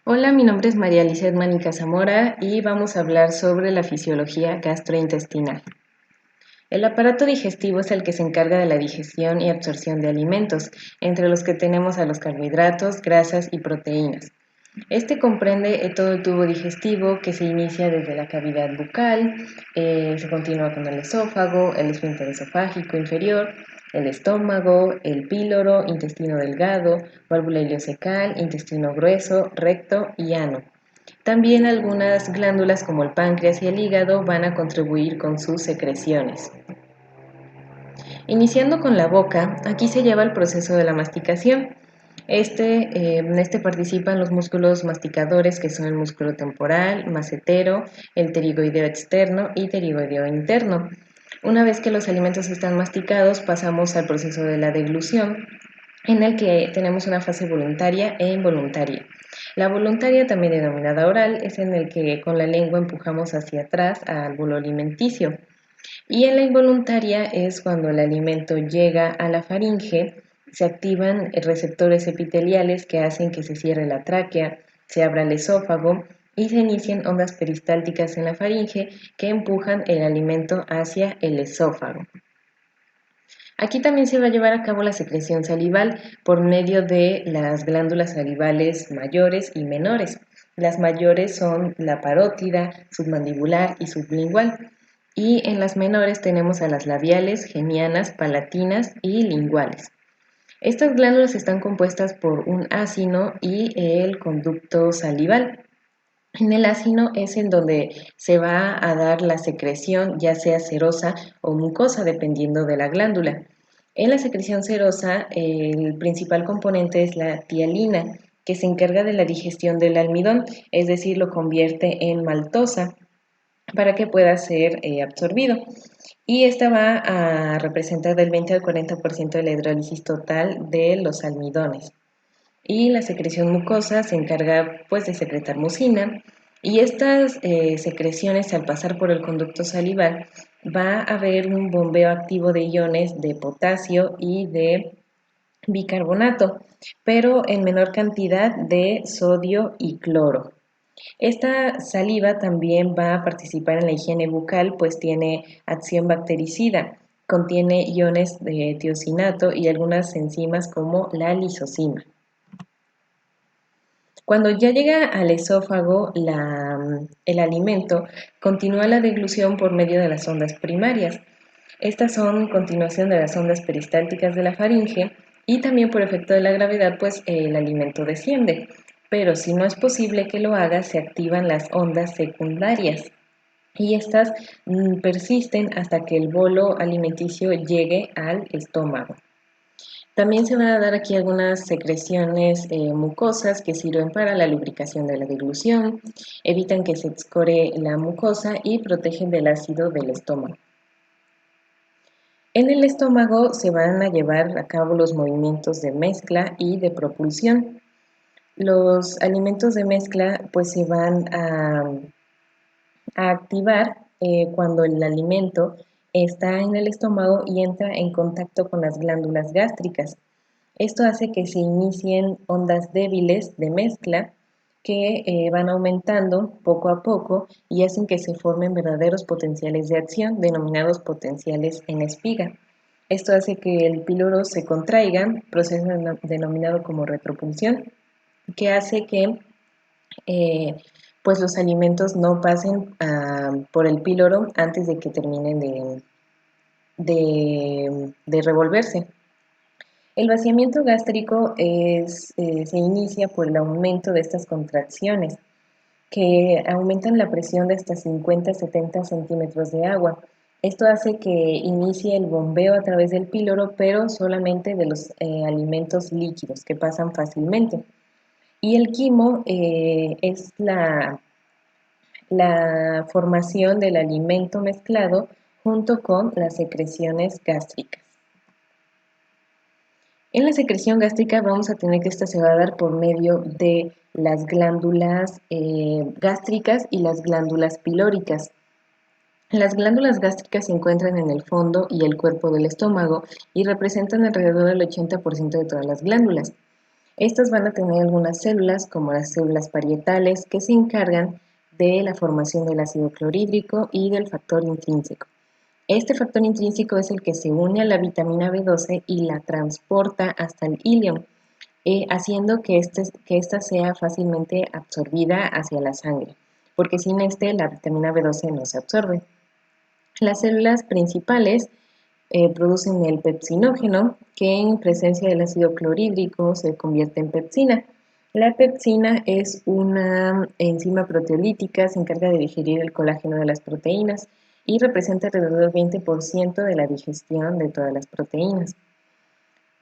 Hola, mi nombre es María Lizeth Manica Zamora y vamos a hablar sobre la fisiología gastrointestinal. El aparato digestivo es el que se encarga de la digestión y absorción de alimentos, entre los que tenemos a los carbohidratos, grasas y proteínas. Este comprende todo el tubo digestivo que se inicia desde la cavidad bucal, se continúa con el esófago, el esfínter esofágico inferior, el estómago, el píloro, intestino delgado, válvula ileocecal, intestino grueso, recto y ano. También algunas glándulas como el páncreas y el hígado van a contribuir con sus secreciones. Iniciando con la boca, aquí se lleva el proceso de la masticación. En este participan los músculos masticadores que son el músculo temporal, macetero, el pterigoideo externo y pterigoideo interno. Una vez que los alimentos están masticados, pasamos al proceso de la deglución, en el que tenemos una fase voluntaria e involuntaria. La voluntaria, también denominada oral, es en el que con la lengua empujamos hacia atrás al bolo alimenticio. Y en la involuntaria es cuando el alimento llega a la faringe, se activan receptores epiteliales que hacen que se cierre la tráquea, se abra el esófago y se inician ondas peristálticas en la faringe que empujan el alimento hacia el esófago. Aquí también se va a llevar a cabo la secreción salival por medio de las glándulas salivales mayores y menores. Las mayores son la parótida, submandibular y sublingual. Y en las menores tenemos a las labiales, genianas, palatinas y linguales. Estas glándulas están compuestas por un ácino y el conducto salival. En el ácino es en donde se va a dar la secreción, ya sea serosa o mucosa, dependiendo de la glándula. En la secreción serosa, el principal componente es la tialina, que se encarga de la digestión del almidón, es decir, lo convierte en maltosa para que pueda ser absorbido. Y esta va a representar del 20 al 40% de la hidrólisis total de los almidones. Y la secreción mucosa se encarga pues de secretar mucina, y estas secreciones, al pasar por el conducto salival, va a haber un bombeo activo de iones de potasio y de bicarbonato, pero en menor cantidad de sodio y cloro. Esta saliva también va a participar en la higiene bucal, pues tiene acción bactericida, contiene iones de tiosinato y algunas enzimas como la lisozima. Cuando ya llega al esófago el alimento, continúa la deglución por medio de las ondas primarias. Estas son continuación de las ondas peristálticas de la faringe, y también por efecto de la gravedad, pues el alimento desciende. Pero si no es posible que lo haga, se activan las ondas secundarias, y estas persisten hasta que el bolo alimenticio llegue al estómago. También se van a dar aquí algunas secreciones mucosas que sirven para la lubricación de la deglución, evitan que se excore la mucosa y protegen del ácido del estómago. En el estómago se van a llevar a cabo los movimientos de mezcla y de propulsión. Los alimentos de mezcla pues se van a activar cuando el alimento está en el estómago y entra en contacto con las glándulas gástricas. Esto hace que se inicien ondas débiles de mezcla que van aumentando poco a poco y hacen que se formen verdaderos potenciales de acción denominados potenciales en espiga. Esto hace que el píloro se contraiga, proceso denominado como retropulsión, que hace que eh, pues los alimentos no pasen por el píloro antes de que terminen de revolverse. El vaciamiento gástrico se inicia por el aumento de estas contracciones, que aumentan la presión de hasta 50-70 centímetros de agua. Esto hace que inicie el bombeo a través del píloro, pero solamente de los alimentos líquidos que pasan fácilmente. Y el quimo es la formación del alimento mezclado junto con las secreciones gástricas. En la secreción gástrica vamos a tener que esta se va a dar por medio de las glándulas gástricas y las glándulas pilóricas. Las glándulas gástricas se encuentran en el fondo y el cuerpo del estómago y representan alrededor del 80% de todas las glándulas. Estas van a tener algunas células, como las células parietales, que se encargan de la formación del ácido clorhídrico y del factor intrínseco. Este factor intrínseco es el que se une a la vitamina B12 y la transporta hasta el ilion, haciendo que esta sea fácilmente absorbida hacia la sangre, porque sin la vitamina B12 no se absorbe. Las células principales producen el pepsinógeno, que en presencia del ácido clorhídrico se convierte en pepsina. La pepsina es una enzima proteolítica, se encarga de digerir el colágeno de las proteínas y representa alrededor del 20% de la digestión de todas las proteínas.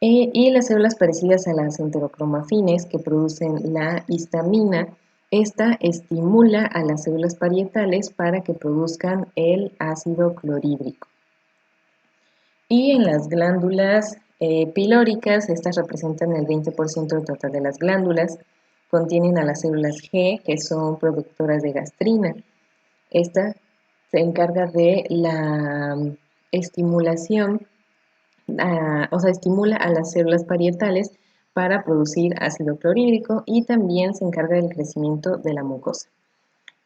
Y las células parecidas a las enterocromafines que producen la histamina, esta estimula a las células parietales para que produzcan el ácido clorhídrico. Y en las glándulas pilóricas, estas representan el 20% del total de las glándulas, contienen a las células G, que son productoras de gastrina. Esta se encarga de la estimulación, estimula a las células parietales para producir ácido clorhídrico y también se encarga del crecimiento de la mucosa.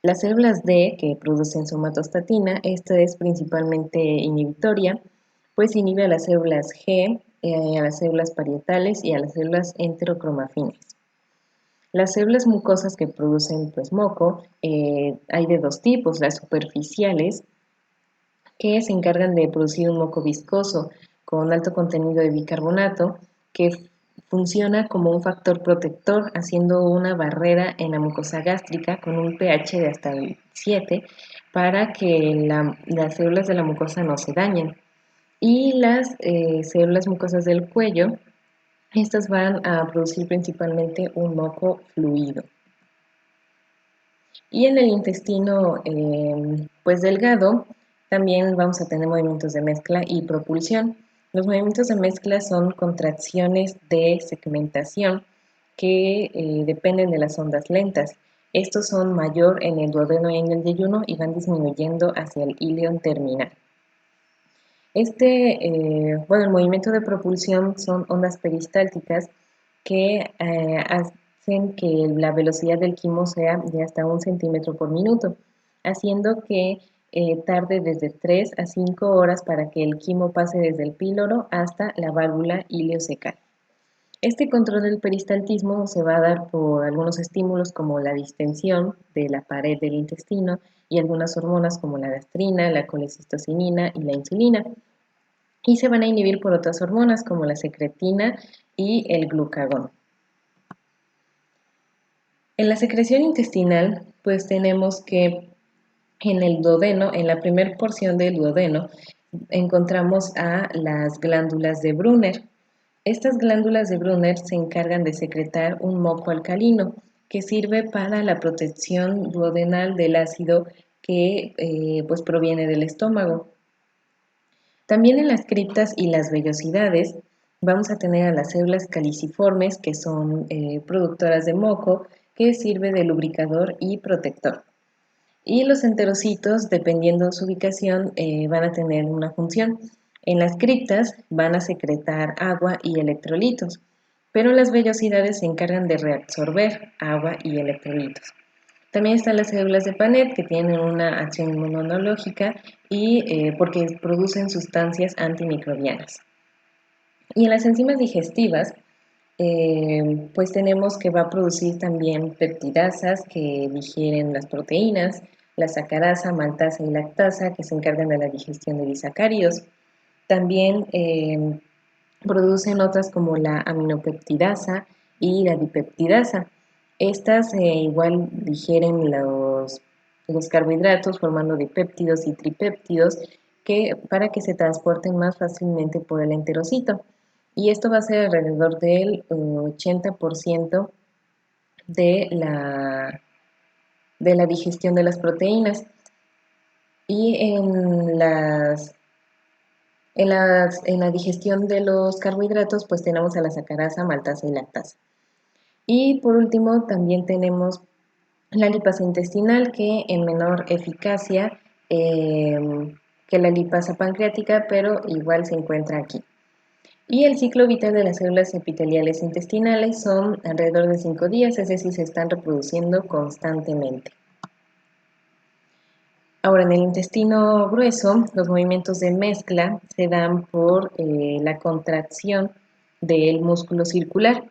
Las células D, que producen somatostatina, esta es principalmente inhibitoria, pues inhibe a las células G, a las células parietales y a las células enterocromafines. Las células mucosas que producen moco, hay de dos tipos, las superficiales, que se encargan de producir un moco viscoso con alto contenido de bicarbonato, que funciona como un factor protector, haciendo una barrera en la mucosa gástrica con un pH de hasta el 7 para que las células de la mucosa no se dañen. Y las células mucosas del cuello, estas van a producir principalmente un moco fluido. Y en el intestino delgado también vamos a tener movimientos de mezcla y propulsión. Los movimientos de mezcla son contracciones de segmentación que dependen de las ondas lentas. Estos son mayor en el duodeno y en el yeyuno y van disminuyendo hacia el ilion terminal. El movimiento de propulsión son ondas peristálticas que hacen que la velocidad del quimo sea de hasta 1 centímetro por minuto, haciendo que tarde desde 3 a 5 horas para que el quimo pase desde el píloro hasta la válvula iliocecal. Este control del peristaltismo se va a dar por algunos estímulos como la distensión de la pared del intestino y algunas hormonas como la gastrina, la colecistocinina y la insulina. Y se van a inhibir por otras hormonas como la secretina y el glucagón. En la secreción intestinal, pues tenemos que en el duodeno, en la primera porción del duodeno, encontramos a las glándulas de Brunner. Estas glándulas de Brunner se encargan de secretar un moco alcalino que sirve para la protección duodenal del ácido que proviene del estómago. También en las criptas y las vellosidades vamos a tener a las células caliciformes, que son productoras de moco, que sirve de lubricador y protector. Y los enterocitos, dependiendo de su ubicación, van a tener una función. En las criptas van a secretar agua y electrolitos, pero las vellosidades se encargan de reabsorber agua y electrolitos. También están las células de Panet, que tienen una acción inmunológica y porque producen sustancias antimicrobianas. Y en las enzimas digestivas, pues tenemos que va a producir también peptidasas que digieren las proteínas, la sacarasa, maltasa y lactasa, que se encargan de la digestión de disacáridos. También producen otras como la aminopeptidasa y la dipeptidasa. Estas igual digieren los carbohidratos formando dipéptidos y tripéptidos para que se transporten más fácilmente por el enterocito. Y esto va a ser alrededor del 80% de la digestión de las proteínas. Y en la digestión de los carbohidratos, pues tenemos a la sacarasa, maltasa y lactasa. Y por último, también tenemos la lipasa intestinal, que en menor eficacia que la lipasa pancreática, pero igual se encuentra aquí. Y el ciclo vital de las células epiteliales intestinales son alrededor de 5 días, es decir, se están reproduciendo constantemente. Ahora, en el intestino grueso, los movimientos de mezcla se dan por la contracción del músculo circular.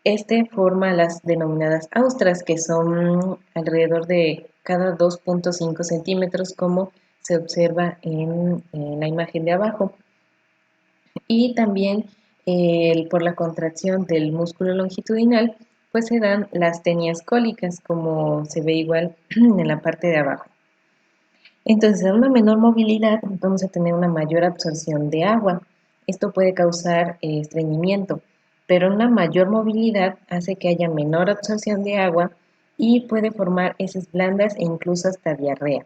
Este forma las denominadas austras, que son alrededor de cada 2.5 centímetros, como se observa en la imagen de abajo. Y también por la contracción del músculo longitudinal, pues se dan las tenias cólicas, como se ve igual en la parte de abajo. Entonces, a una menor movilidad vamos a tener una mayor absorción de agua. Esto puede causar estreñimiento, pero una mayor movilidad hace que haya menor absorción de agua y puede formar heces blandas e incluso hasta diarrea.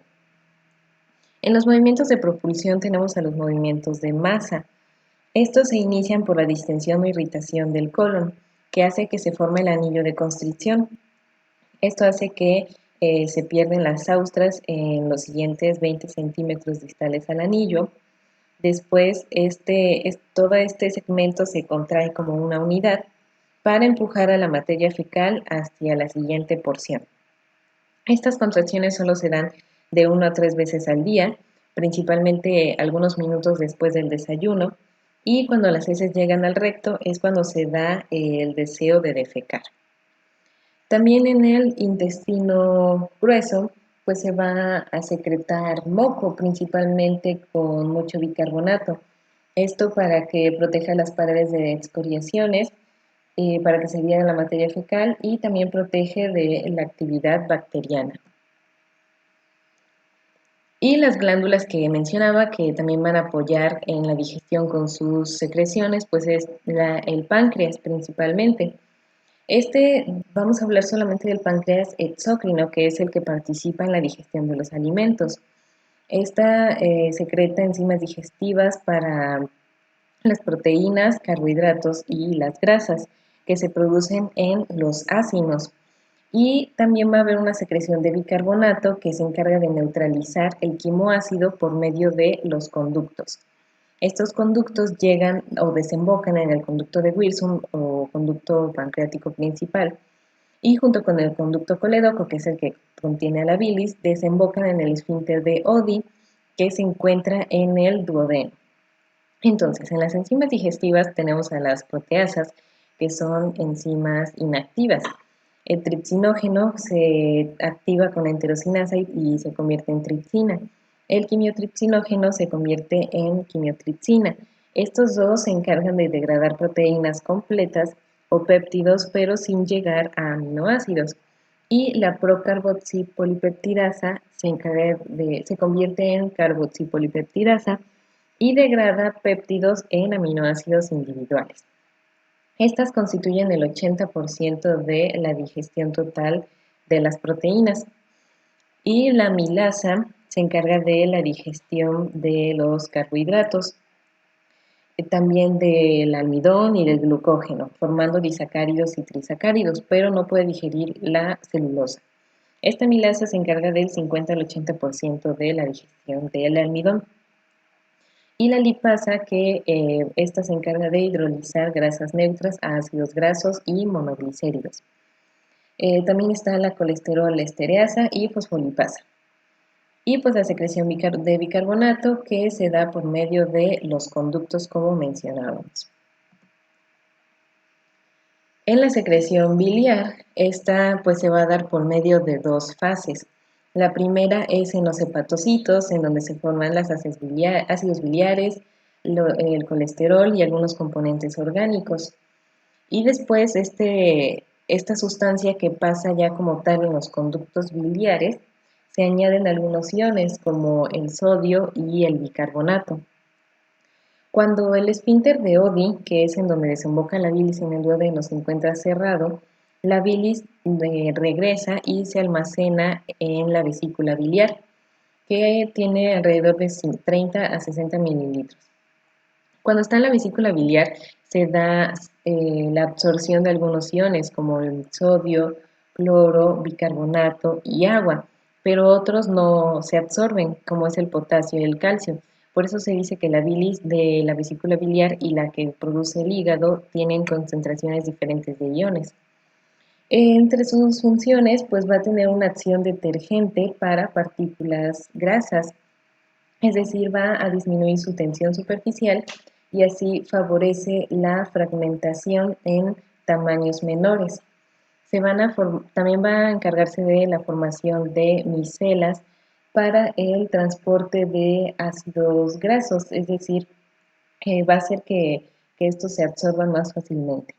En los movimientos de propulsión tenemos a los movimientos de masa. Estos se inician por la distensión o irritación del colon, que hace que se forme el anillo de constricción. Esto hace que se pierden las austras en los siguientes 20 centímetros distales al anillo. Después, todo este segmento se contrae como una unidad para empujar a la materia fecal hacia la siguiente porción. Estas contracciones solo se dan de 1 a 3 veces al día, principalmente algunos minutos después del desayuno, y cuando las heces llegan al recto es cuando se da el deseo de defecar. También en el intestino grueso, pues se va a secretar moco, principalmente con mucho bicarbonato. Esto para que proteja las paredes de excoriaciones, para que se vea la materia fecal y también protege de la actividad bacteriana. Y las glándulas que mencionaba, que también van a apoyar en la digestión con sus secreciones, pues es el páncreas principalmente. Vamos a hablar solamente del páncreas exócrino, que es el que participa en la digestión de los alimentos. Esta secreta enzimas digestivas para las proteínas, carbohidratos y las grasas que se producen en los ácidos. Y también va a haber una secreción de bicarbonato que se encarga de neutralizar el quimoácido por medio de los conductos. Estos conductos llegan o desembocan en el conducto de Wilson o conducto pancreático principal y junto con el conducto colédoco, que es el que contiene a la bilis, desembocan en el esfínter de Oddi, que se encuentra en el duodeno. Entonces, en las enzimas digestivas tenemos a las proteasas, que son enzimas inactivas. El tripsinógeno se activa con la enterosinasa y se convierte en tripsina. El quimiotripsinógeno se convierte en quimiotripsina. Estos dos se encargan de degradar proteínas completas o péptidos, pero sin llegar a aminoácidos. Y la procarboxipolipeptidasa se convierte en carboxipolipeptidasa y degrada péptidos en aminoácidos individuales. Estas constituyen el 80% de la digestión total de las proteínas y la amilasa se encarga de la digestión de los carbohidratos, también del almidón y del glucógeno, formando disacáridos y trisacáridos, pero no puede digerir la celulosa. Esta amilasa se encarga del 50 al 80% de la digestión del almidón. Y la lipasa, que esta se encarga de hidrolizar grasas neutras a ácidos grasos y monoglicéridos. También está la colesterol estereasa y fosfolipasa. Y pues la secreción de bicarbonato, que se da por medio de los conductos como mencionábamos. En la secreción biliar, esta pues se va a dar por medio de dos fases. La primera es en los hepatocitos, en donde se forman las ácidos biliares, el colesterol y algunos componentes orgánicos. Y después esta sustancia que pasa ya como tal en los conductos biliares, se añaden algunos iones como el sodio y el bicarbonato. Cuando el esfínter de Oddi, que es en donde desemboca la bilis en el duodeno, se encuentra cerrado, la bilis regresa y se almacena en la vesícula biliar, que tiene alrededor de 30 a 60 mililitros. Cuando está en la vesícula biliar, se da la absorción de algunos iones como el sodio, cloro, bicarbonato y agua, pero otros no se absorben, como es el potasio y el calcio. Por eso se dice que la bilis de la vesícula biliar y la que produce el hígado tienen concentraciones diferentes de iones. Entre sus funciones, pues va a tener una acción detergente para partículas grasas, es decir, va a disminuir su tensión superficial y así favorece la fragmentación en tamaños menores. También va a encargarse de la formación de micelas para el transporte de ácidos grasos, es decir, va a hacer que estos se absorban más fácilmente.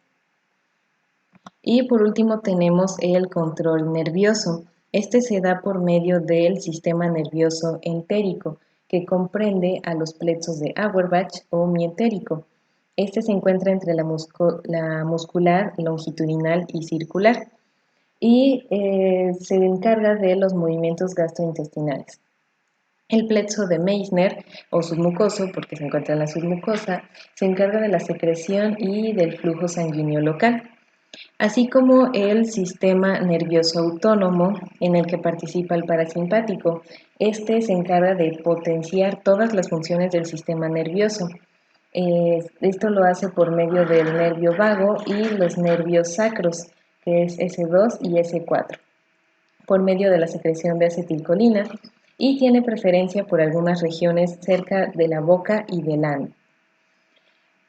Y por último tenemos el control nervioso. Este se da por medio del sistema nervioso entérico, que comprende a los plexos de Auerbach o mientérico. Este se encuentra entre la muscular, longitudinal y circular y se encarga de los movimientos gastrointestinales. El plexo de Meissner o submucoso, porque se encuentra en la submucosa, se encarga de la secreción y del flujo sanguíneo local, así como el sistema nervioso autónomo en el que participa el parasimpático. Este se encarga de potenciar todas las funciones del sistema nervioso. Esto lo hace por medio del nervio vago y los nervios sacros, que es S2 y S4, por medio de la secreción de acetilcolina y tiene preferencia por algunas regiones cerca de la boca y del ano.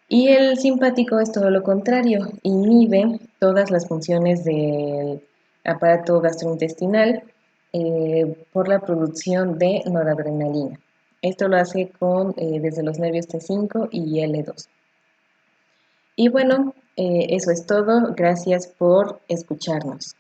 Y el simpático es todo lo contrario, inhibe todas las funciones del aparato gastrointestinal por la producción de noradrenalina. Esto lo hace desde los nervios T5 y L2. Y bueno, eso es todo. Gracias por escucharnos.